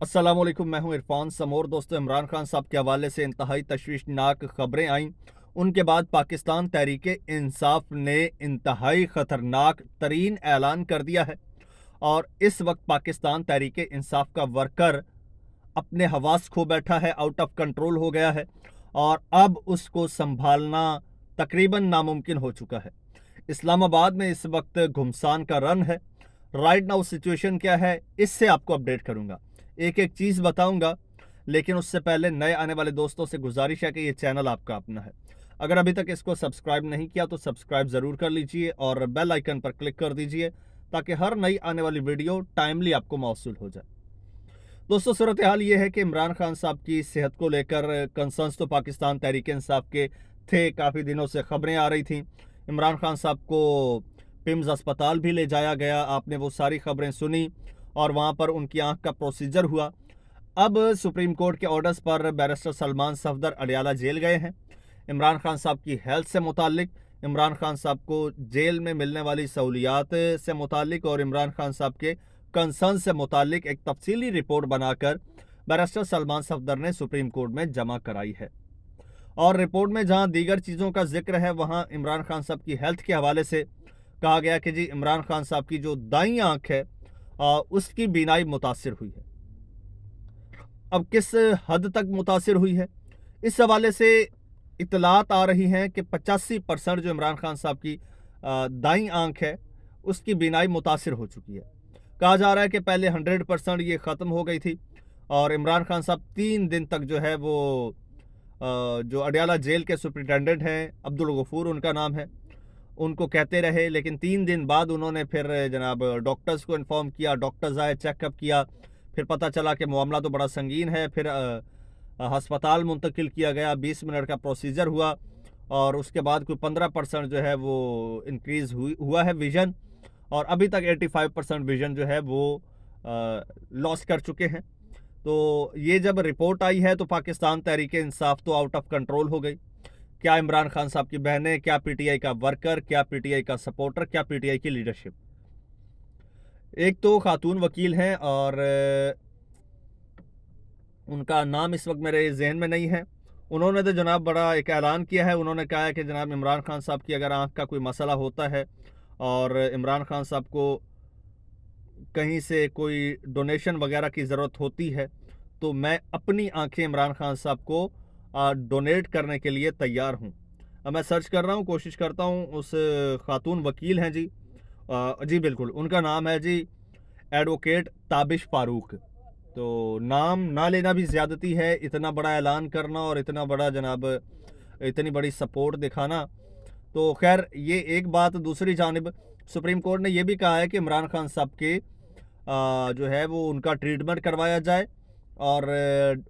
अस्सलामुअलैकुम, मैं हूं इरफान समोर। दोस्तों, इमरान खान साहब के हवाले से इंतहाई तशवीशनाक खबरें आईं। उनके बाद पाकिस्तान तहरीक इंसाफ ने इंतहाई ख़तरनाक तरीन ऐलान कर दिया है और इस वक्त पाकिस्तान तहरीक इंसाफ का वर्कर अपने हवास खो बैठा है, आउट ऑफ कंट्रोल हो गया है और अब उसको संभालना तकरीबन नामुमकिन हो चुका है। इस्लामाबाद में इस वक्त घुमसान का रन है। राइट नाउ सिचुएशन क्या है, इससे आपको अपडेट करूंगा, एक एक चीज़ बताऊंगा। लेकिन उससे पहले नए आने वाले दोस्तों से गुजारिश है कि ये चैनल आपका अपना है। अगर अभी तक इसको सब्सक्राइब नहीं किया तो सब्सक्राइब ज़रूर कर लीजिए और बेल आइकन पर क्लिक कर दीजिए ताकि हर नई आने वाली वीडियो टाइमली आपको मौसूल हो जाए। दोस्तों, सूरत हाल ये है कि इमरान खान साहब की सेहत को लेकर कंसर्न्स तो पाकिस्तान तहरीक इंसाफ के थे। काफ़ी दिनों से खबरें आ रही थीं। इमरान खान साहब को पिम्स अस्पताल भी ले जाया गया, आपने वो सारी खबरें सुनी और वहाँ पर उनकी आंख का प्रोसीजर हुआ। अब सुप्रीम कोर्ट के ऑर्डर्स पर बैरिस्टर सलमान सफदर अडियाला जेल गए हैं। इमरान खान साहब की हेल्थ से मुतालिक, इमरान खान साहब को जेल में मिलने वाली सहूलियात से मुतालिक और इमरान खान साहब के कंसर्न से मुतालिक एक तफसीली रिपोर्ट बनाकर बैरिस्टर सलमान सफदर ने सुप्रीम कोर्ट में जमा कराई है। और रिपोर्ट में जहां दीगर चीज़ों का जिक्र है, वहां इमरान खान साहब की हेल्थ के हवाले से कहा गया कि जी इमरान खान साहब की जो दाईं आंख है उसकी बीनाई मुतासिर हुई है। अब किस हद तक मुतासिर हुई है, इस हवाले से इतलात आ रही हैं कि 85% जो इमरान खान साहब की दाईं आंख है उसकी बीनाई मुतासिर हो चुकी है। कहा जा रहा है कि पहले 100% ये ख़त्म हो गई थी और इमरान खान साहब 3 दिन तक जो है वो जो अडियाला जेल के सुपरिटेंडेंट हैं, अब्दुल गफूर उनका नाम है, उनको कहते रहे। लेकिन 3 दिन बाद उन्होंने फिर जनाब डॉक्टर्स को इन्फॉर्म किया, डॉक्टर्स आए, चेकअप किया, फिर पता चला कि मामला तो बड़ा संगीन है। फिर अस्पताल मुंतकिल किया गया, 20 मिनट का प्रोसीजर हुआ और उसके बाद कोई 15% जो है वो इंक्रीज़ हुआ है विज़न, और अभी तक 85% विज़न जो है वो लॉस कर चुके हैं। तो ये जब रिपोर्ट आई है तो पाकिस्तान तहरीक इंसाफ तो आउट ऑफ कंट्रोल हो गई। क्या इमरान खान साहब की बहनें, क्या पीटीआई का वर्कर, क्या पीटीआई का सपोर्टर, क्या पीटीआई की लीडरशिप। एक तो खातून वकील हैं और उनका नाम इस वक्त मेरे जहन में नहीं है। उन्होंने तो जनाब बड़ा एक ऐलान किया है। उन्होंने कहा है कि जनाब इमरान खान साहब की अगर आँख का कोई मसला होता है और इमरान खान साहब को कहीं से कोई डोनेशन वगैरह की ज़रूरत होती है तो मैं अपनी आंखें इमरान खान साहब को डोनेट करने के लिए तैयार हूं। अब मैं सर्च कर रहा हूं, कोशिश करता हूं। उस खातून वकील हैं जी, जी बिल्कुल, उनका नाम है जी एडवोकेट ताबिश फारूक। तो नाम ना लेना भी ज़्यादती है, इतना बड़ा ऐलान करना और इतना बड़ा जनाब इतनी बड़ी सपोर्ट दिखाना। तो खैर ये एक बात। दूसरी जानिब सुप्रीम कोर्ट ने यह भी कहा है कि इमरान खान साहब के जो है वो उनका ट्रीटमेंट करवाया जाए और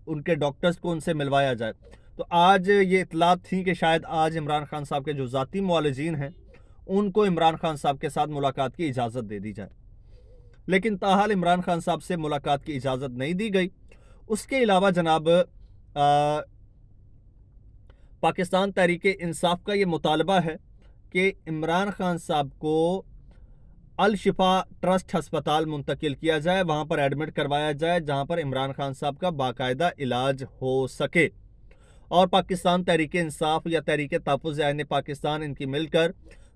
उनके डॉक्टर्स को उनसे मिलवाया जाए। तो आज ये इतलात थी कि शायद आज इमरान खान साहब के जो ज़ाती मुआलिजीन हैं उनको इमरान खान साहब के साथ मुलाकात की इजाज़त दे दी जाए, लेकिन ताहाल इमरान खान साहब से मुलाकात की इजाज़त नहीं दी गई। उसके अलावा जनाब पाकिस्तान तहरीक इंसाफ का ये मुतालबा है कि इमरान खान साहब को अल शिफा ट्रस्ट हस्पताल मुंतकिल किया जाए, वहाँ पर एडमिट करवाया जाए जहाँ पर इमरान खान साहब का बाकायदा इलाज हो सके। और पाकिस्तान तहरीक इंसाफ या तहरीक तहफ़्फ़ुज़ आईन पाकिस्तान, इनकी मिलकर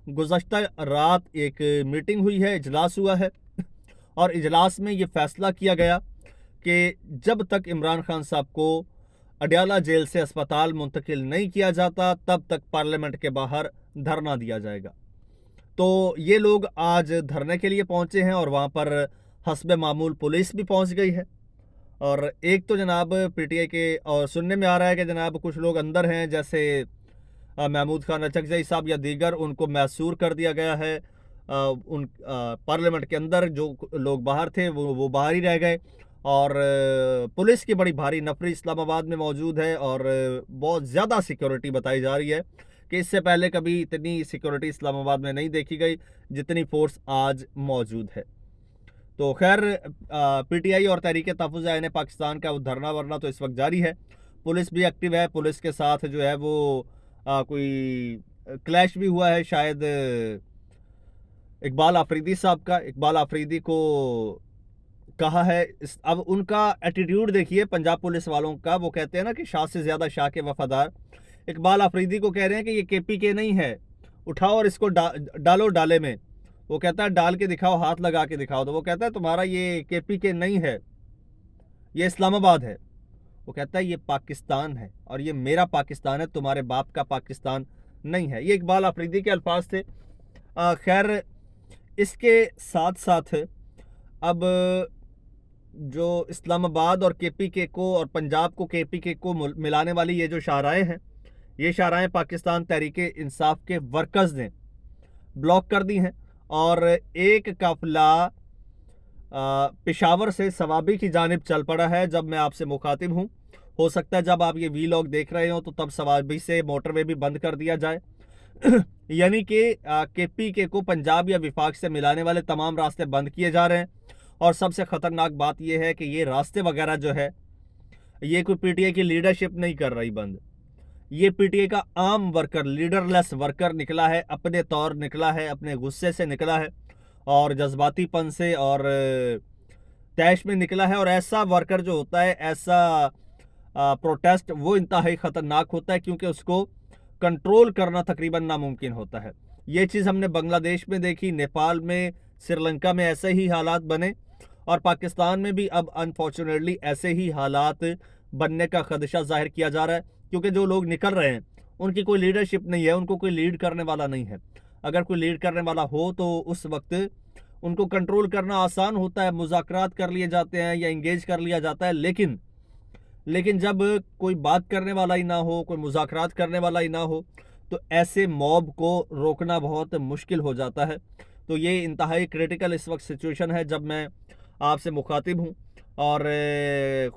गुज़श्ता रात एक मीटिंग हुई है, इजलास हुआ है और इजलास में ये फ़ैसला किया गया कि जब तक इमरान खान साहब को अडियाला जेल से अस्पताल मुंतकिल नहीं किया जाता तब तक पार्लियामेंट के बाहर धरना दिया जाएगा। तो ये लोग आज धरने के लिए पहुंचे हैं और वहां पर हस्ब मामूल पुलिस भी पहुंच गई है। और एक तो जनाब पीटीआई के और सुनने में आ रहा है कि जनाब कुछ लोग अंदर हैं, जैसे महमूद खान अचकजई साहब या दीगर, उनको मैसूर कर दिया गया है। उन पार्लियामेंट के अंदर जो लोग बाहर थे वो बाहर ही रह गए। और पुलिस की बड़ी भारी नफरी इस्लामाबाद में मौजूद है और बहुत ज़्यादा सिक्योरिटी बताई जा रही है कि इससे पहले कभी इतनी सिक्योरिटी इस्लामाबाद में नहीं देखी गई जितनी फोर्स आज मौजूद है। तो खैर पीटीआई और तहरीक तहफ़्फ़ुज़ आईन पाकिस्तान का धरना वरना तो इस वक्त जारी है। पुलिस भी एक्टिव है, पुलिस के साथ जो है वो कोई क्लैश भी हुआ है शायद इकबाल आफरीदी साहब का। इकबाल आफरीदी को کہا ہے اب ان کا ایٹیٹیوڈ دیکھیے پنجاب پولیس والوں کا. وہ کہتے ہیں نا کہ شاہ سے زیادہ شاہ کے وفادار. اقبال آفریدی کو کہہ رہے ہیں کہ یہ کے پی کے نہیں ہے, اٹھاؤ اور اس کو ڈالو ڈالے میں. وہ کہتا ہے ڈال کے دکھاؤ, ہاتھ لگا کے دکھاؤ. تو وہ کہتا ہے تمہارا یہ کے پی کے نہیں ہے, یہ اسلام آباد ہے. وہ کہتا ہے یہ پاکستان ہے اور یہ میرا پاکستان ہے, تمہارے باپ کا پاکستان نہیں ہے. یہ اقبال آفریدی کے الفاظ تھے. خیر اس کے ساتھ ساتھ اب جو اسلام آباد اور کے پی کے کو اور پنجاب کو کے پی کے کو ملانے والی یہ جو شاہراہیں ہیں, یہ شاہراہیں پاکستان تحریک انصاف کے ورکرز نے بلاک کر دی ہیں. اور ایک قافلہ پشاور سے ثوابی کی جانب چل پڑا ہے. جب میں آپ سے مخاطب ہوں, ہو سکتا ہے جب آپ یہ وی لاگ دیکھ رہے ہوں تو تب ثوابی سے موٹر وے بھی بند کر دیا جائے. یعنی کہ کے پی کے کو پنجاب یا وفاق سے ملانے والے تمام راستے بند کیے جا رہے ہیں. اور سب سے خطرناک بات یہ ہے کہ یہ راستے وغیرہ جو ہے یہ کوئی پی ٹی اے کی لیڈرشپ نہیں کر رہی بند. یہ پی ٹی اے کا عام ورکر, لیڈر لیس ورکر نکلا ہے, اپنے طور نکلا ہے, اپنے غصے سے نکلا ہے اور جذباتی پن سے اور تیش میں نکلا ہے. اور ایسا ورکر جو ہوتا ہے, ایسا پروٹیسٹ, وہ انتہائی خطرناک ہوتا ہے کیونکہ اس کو کنٹرول کرنا تقریباً ناممکن ہوتا ہے. یہ چیز ہم نے بنگلہ دیش میں دیکھی, نیپال میں, سری لنکا میں ایسے ہی حالات بنے, اور پاکستان میں بھی اب انفارچونیٹلی ایسے ہی حالات بننے کا خدشہ ظاہر کیا جا رہا ہے. کیونکہ جو لوگ نکل رہے ہیں ان کی کوئی لیڈرشپ نہیں ہے, ان کو کوئی لیڈ کرنے والا نہیں ہے. اگر کوئی لیڈ کرنے والا ہو تو اس وقت ان کو کنٹرول کرنا آسان ہوتا ہے, مذاکرات کر لیے جاتے ہیں یا انگیج کر لیا جاتا ہے. لیکن جب کوئی بات کرنے والا ہی نہ ہو, کوئی مذاکرات کرنے والا ہی نہ ہو, تو ایسے موب کو روکنا بہت مشکل ہو جاتا ہے. تو یہ انتہائی کریٹیکل اس وقت سچویشن ہے جب میں آپ سے مخاطب ہوں. اور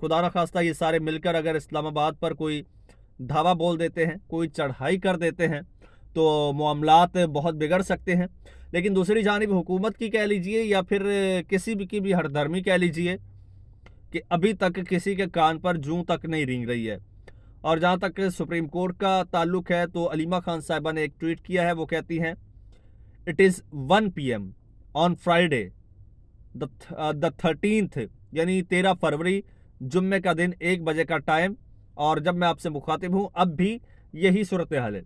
خدا نخواستہ یہ سارے مل کر اگر اسلام آباد پر کوئی دھاوا بول دیتے ہیں, کوئی چڑھائی کر دیتے ہیں, تو معاملات بہت بگڑ سکتے ہیں. لیکن دوسری جانب حکومت کی کہہ لیجئے یا پھر کسی بھی کی بھی ہردرمی کہہ لیجئے کہ ابھی تک کسی کے کان پر جوں تک نہیں رینگ رہی ہے. اور جہاں تک سپریم کورٹ کا تعلق ہے تو علیمہ خان صاحبہ نے ایک ٹویٹ کیا ہے. وہ کہتی ہیں it is 1 PM on Friday the 13th یعنی 13 فروری, جمعے کا دن 1 بجے کا ٹائم. اور جب میں آپ سے مخاطب ہوں اب بھی یہی صورتحال ہے.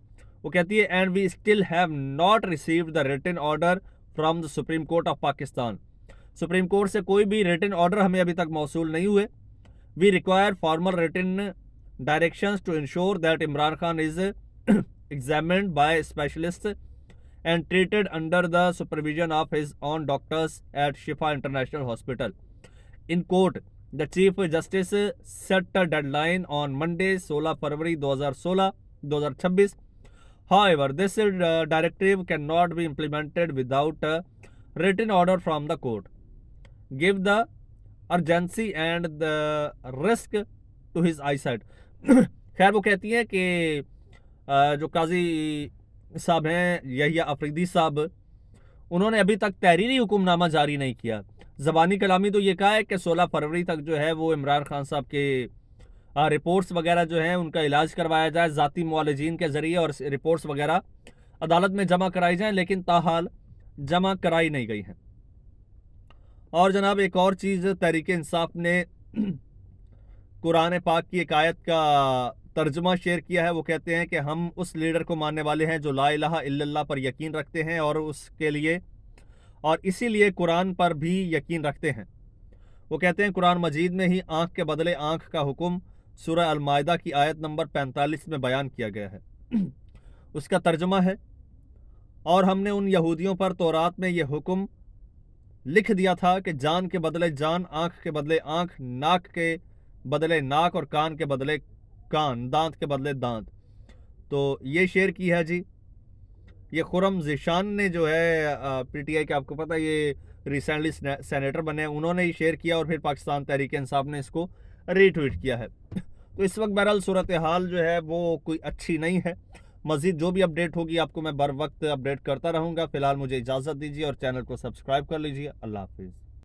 وہ کہتی ہے and we still have not received the written order from the supreme court of Pakistan. Supreme court سے کوئی بھی ریٹن آرڈر ہمیں ابھی تک موصول نہیں ہوئے. We require formal written directions to ensure that Imran Khan is examined by specialist and treated under the supervision of his own doctors at Shifa International Hospital. In court, the Chief Justice set a deadline on Monday 16 February 2016. However, this directive cannot be implemented without a written order from the court. Give the urgency and the risk to his eyesight. خیر وہ کہتی ہیں کہ جو قاضی صاحب ہیں یحییٰ آفریدی صاحب, انہوں نے ابھی تک تحریری حکم نامہ جاری نہیں کیا. زبانی کلامی تو یہ کہا ہے کہ 16 فروری تک جو ہے وہ عمران خان صاحب کے رپورٹس وغیرہ جو ہیں ان کا علاج کروایا جائے ذاتی معالجین کے ذریعے, اور رپورٹس وغیرہ عدالت میں جمع کرائی جائیں, لیکن تاحال جمع کرائی نہیں گئی ہیں. اور جناب ایک اور چیز, تحریک انصاف نے قرآن پاک کی ایک آیت کا ترجمہ شیئر کیا ہے. وہ کہتے ہیں کہ ہم اس لیڈر کو ماننے والے ہیں جو لا الہ الا اللہ پر یقین رکھتے ہیں اور اسی لیے قرآن پر بھی یقین رکھتے ہیں. وہ کہتے ہیں قرآن مجید میں ہی آنکھ کے بدلے آنکھ کا حکم سورہ المائدہ کی آیت نمبر 45 میں بیان کیا گیا ہے. اس کا ترجمہ ہے, اور ہم نے ان یہودیوں پر تورات میں یہ حکم لکھ دیا تھا کہ جان کے بدلے جان, آنکھ کے بدلے آنکھ, ناک کے بدلے ناک, اور کان کے بدلے کان, دانت کے بدلے دانت. تو یہ شیئر کی ہے جی یہ خرم ذیشان نے, جو ہے پی ٹی آئی کے, آپ کو پتہ یہ ریسنٹلی سینیٹر بنے, انہوں نے ہی شیئر کیا اور پھر پاکستان تحریک انصاف نے اس کو ری ٹویٹ کیا ہے. تو اس وقت بہرحال صورتحال جو ہے وہ کوئی اچھی نہیں ہے. مزید جو بھی اپڈیٹ ہوگی آپ کو میں بر وقت اپڈیٹ کرتا رہوں گا. فی الحال مجھے اجازت دیجیے اور چینل کو سبسکرائب کر لیجیے. اللہ حافظ.